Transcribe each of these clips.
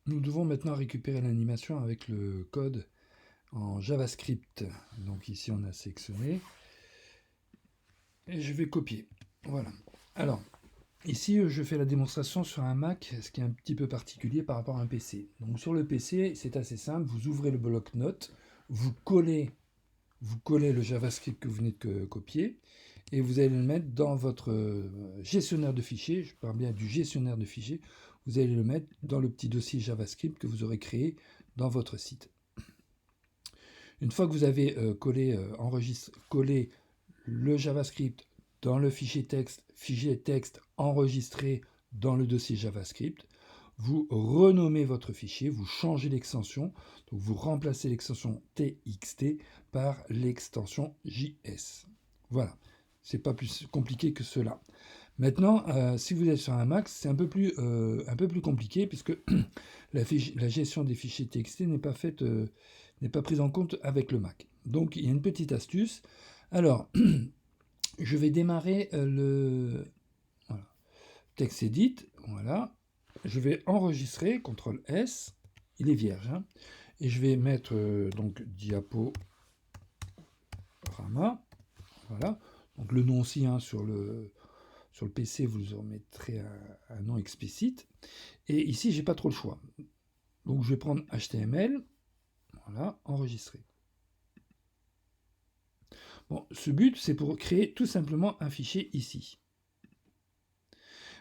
nous devons maintenant récupérer l'animation avec le code en JavaScript. Donc ici, on a sélectionné. Et je vais copier. Voilà. Alors, ici, je fais la démonstration sur un Mac, ce qui est un petit peu particulier par rapport à un PC. Donc sur le PC, c'est assez simple. Vous ouvrez le bloc-notes, vous collez le JavaScript que vous venez de copier, et vous allez le mettre dans votre gestionnaire de fichiers. Je parle bien du gestionnaire de fichiers. Vous allez le mettre dans le petit dossier JavaScript que vous aurez créé dans votre site. Une fois que vous avez collé le JavaScript dans le fichier texte enregistré dans le dossier JavaScript, vous renommez votre fichier, vous changez l'extension, donc vous remplacez l'extension TXT par l'extension JS. Voilà, c'est pas plus compliqué que cela. Maintenant, si vous êtes sur un Mac, c'est un peu plus compliqué puisque la gestion des fichiers TXT n'est pas prise en compte avec le Mac. Donc, il y a une petite astuce. Alors, je vais démarrer le voilà, TextEdit. Voilà. Je vais enregistrer, CTRL S. Il est vierge. Hein, et je vais mettre donc diaporama. Voilà. Donc, le nom aussi hein, sur le PC, vous en mettrez un nom explicite. Et ici, j'ai pas trop le choix. Donc, je vais prendre HTML. Voilà, enregistrer. Bon, ce but, c'est pour créer tout simplement un fichier ici.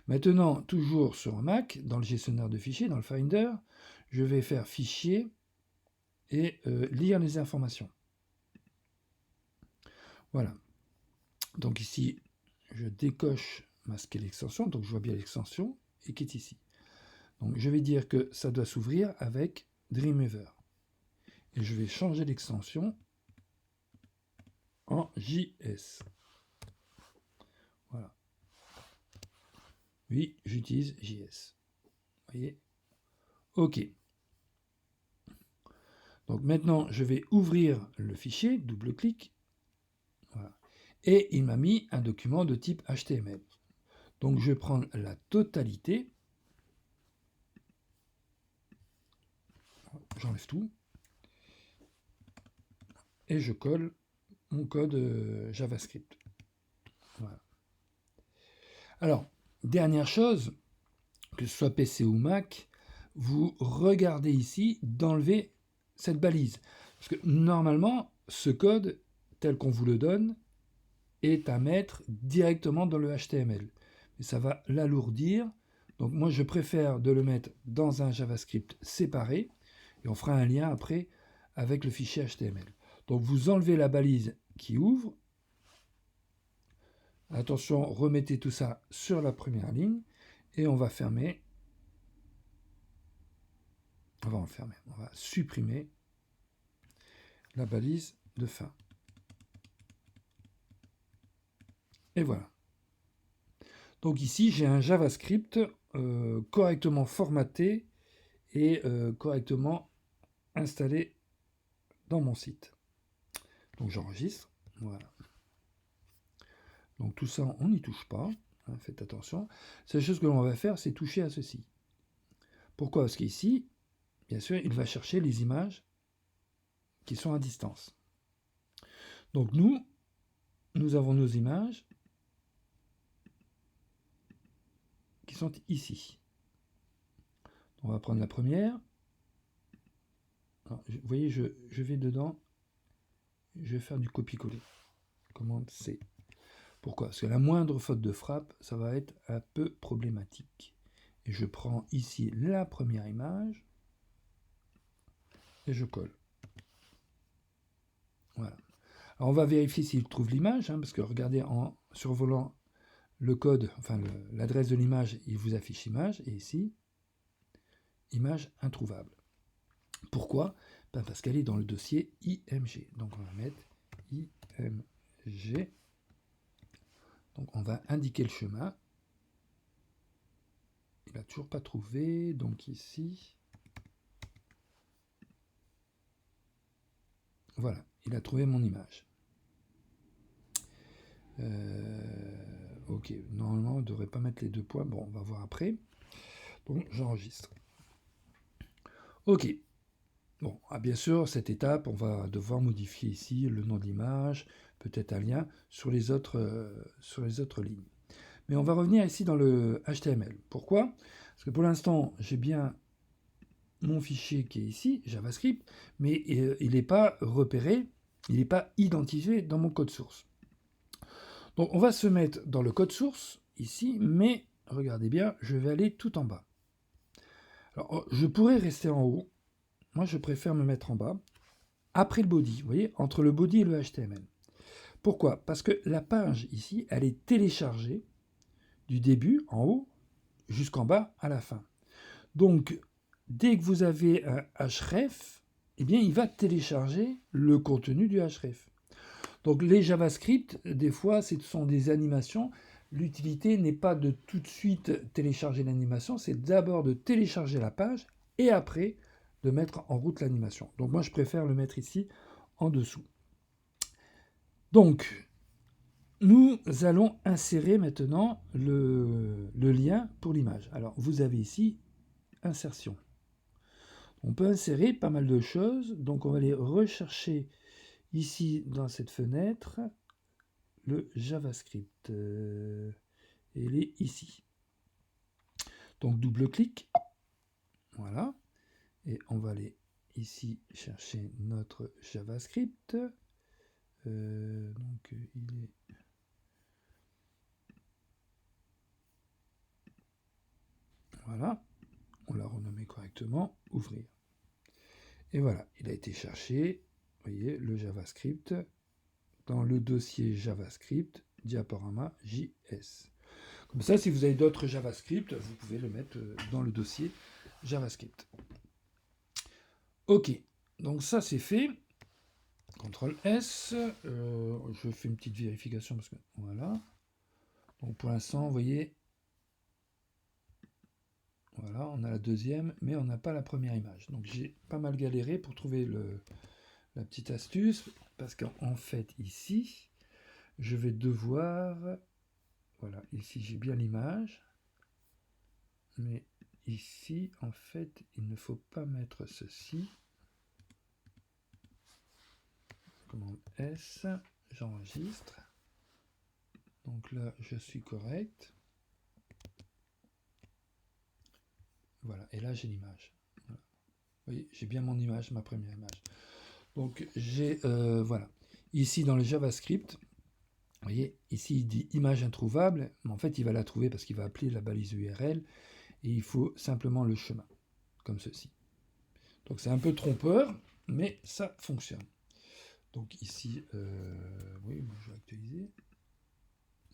Maintenant, toujours sur un Mac, dans le gestionnaire de fichiers, dans le Finder, je vais faire fichier et lire les informations. Voilà. Donc ici, je décoche masquer l'extension, donc je vois bien l'extension et qui est ici. Donc je vais dire que ça doit s'ouvrir avec Dreamweaver. Et je vais changer l'extension en JS. Voilà. Oui, j'utilise JS. Vous voyez? OK. Donc maintenant, je vais ouvrir le fichier, double-clic. Voilà. Et il m'a mis un document de type HTML. Donc je vais prendre la totalité. J'enlève tout. Et je colle mon code JavaScript. Voilà. Alors, dernière chose, que ce soit PC ou Mac, vous regardez ici d'enlever cette balise. Parce que normalement, ce code, tel qu'on vous le donne, est à mettre directement dans le HTML. Mais ça va l'alourdir. Donc moi, je préfère de le mettre dans un JavaScript séparé. Et on fera un lien après avec le fichier HTML. Donc vous enlevez la balise qui ouvre. Attention, remettez tout ça sur la première ligne. Et on va fermer. On va supprimer la balise de fin. Et voilà. Donc ici, j'ai un JavaScript correctement formaté et correctement installé dans mon site. Donc j'enregistre. Voilà. Donc tout ça, on n'y touche pas. Hein, faites attention. La seule chose que l'on va faire, c'est toucher à ceci. Pourquoi? Parce qu'ici, bien sûr, il va chercher les images qui sont à distance. Donc nous avons nos images qui sont ici. On va prendre la première. Alors, vous voyez, je vais dedans. Je vais faire du copier-coller. Commande C. Pourquoi? Parce que la moindre faute de frappe, ça va être un peu problématique. Et je prends ici la première image et je colle. Voilà. Alors on va vérifier s'il trouve l'image, hein, parce que regardez, en survolant le code, enfin l'adresse de l'image, il vous affiche image, et ici, image introuvable. Pourquoi? Ben parce qu'elle est dans le dossier IMG. Donc on va mettre IMG. Donc on va indiquer le chemin. Il n'a toujours pas trouvé, donc ici, voilà, il a trouvé mon image. Ok, normalement on ne devrait pas mettre les deux points, bon on va voir après. Donc j'enregistre. Ok. Bon, bien sûr, cette étape, on va devoir modifier ici le nom de l'image, peut-être un lien sur les autres lignes. Mais on va revenir ici dans le HTML. Pourquoi? Parce que pour l'instant, j'ai bien mon fichier qui est ici, JavaScript, mais il n'est pas repéré, il n'est pas identifié dans mon code source. Donc on va se mettre dans le code source, ici, mais regardez bien, je vais aller tout en bas. Alors, je pourrais rester en haut, moi je préfère me mettre en bas, après le body, vous voyez, entre le body et le HTML. Pourquoi? Parce que la page ici, elle est téléchargée du début, en haut, jusqu'en bas, à la fin. Donc, dès que vous avez un href, eh bien, il va télécharger le contenu du href. Donc, les JavaScript, des fois, ce sont des animations. L'utilité n'est pas de tout de suite télécharger l'animation, c'est d'abord de télécharger la page et après de mettre en route l'animation. Donc, moi, je préfère le mettre ici en dessous. Donc, nous allons insérer maintenant le lien pour l'image. Alors, vous avez ici insertion. On peut insérer pas mal de choses, donc on va aller rechercher ici dans cette fenêtre le JavaScript. Il est ici. Donc double-clic, voilà, et on va aller ici chercher notre JavaScript. Donc il est... Voilà, on l'a renommé correctement, ouvrir. Et voilà, il a été cherché, vous voyez, le JavaScript, dans le dossier JavaScript, diaporama JS. Comme ça, si vous avez d'autres JavaScript, vous pouvez le mettre dans le dossier JavaScript. Ok, donc ça c'est fait. CTRL S, je fais une petite vérification parce que voilà. Donc pour l'instant, vous voyez, voilà, on a la deuxième, mais on n'a pas la première image. Donc j'ai pas mal galéré pour trouver la petite astuce, parce qu'en fait ici, je vais devoir, voilà, ici j'ai bien l'image, mais ici en fait il ne faut pas mettre ceci. Commande S, j'enregistre. Donc là je suis correct. Voilà, et là j'ai l'image. Voilà. Vous voyez, j'ai bien mon image, ma première image. Donc j'ai, voilà, ici dans le JavaScript, vous voyez, ici il dit image introuvable, mais en fait il va la trouver parce qu'il va appeler la balise URL, et il faut simplement le chemin, comme ceci. Donc c'est un peu trompeur, mais ça fonctionne. Donc ici, oui, moi je vais actualiser.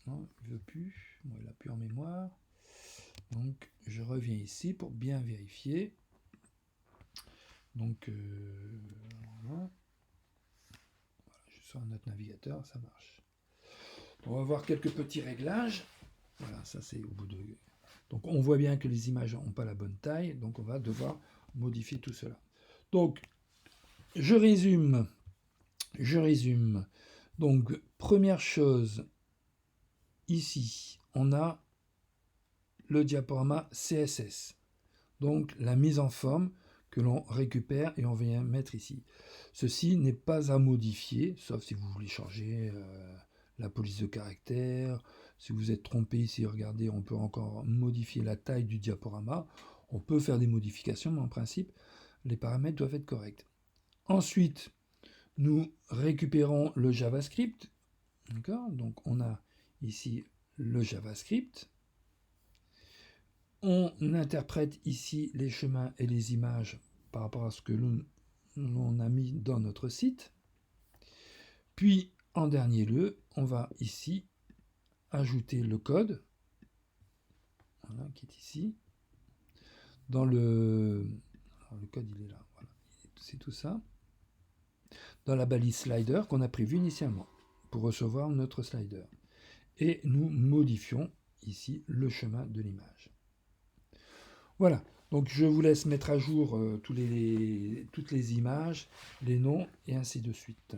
Non, il ne veut plus, moi il n'a plus en mémoire. Donc je reviens ici pour bien vérifier. Donc voilà. Je suis sur notre navigateur, ça marche. On va voir quelques petits réglages. Voilà, ça c'est au bout de... Donc on voit bien que les images n'ont pas la bonne taille, donc on va devoir modifier tout cela. Donc je résume. Donc première chose, ici on a le diaporama CSS. Donc la mise en forme que l'on récupère et on vient mettre ici. Ceci n'est pas à modifier, sauf si vous voulez changer la police de caractère. Si vous êtes trompé ici, regardez, on peut encore modifier la taille du diaporama. On peut faire des modifications, mais en principe, les paramètres doivent être corrects. Ensuite, nous récupérons le JavaScript. D'accord? Donc on a ici le JavaScript. On interprète ici les chemins et les images par rapport à ce que l'on a mis dans notre site. Puis, en dernier lieu, on va ici ajouter le code, voilà, qui est ici. Dans le code, il est là, voilà, c'est tout ça. Dans la balise slider qu'on a prévue initialement pour recevoir notre slider. Et nous modifions ici le chemin de l'image. Voilà, donc je vous laisse mettre à jour toutes les images, les noms et ainsi de suite.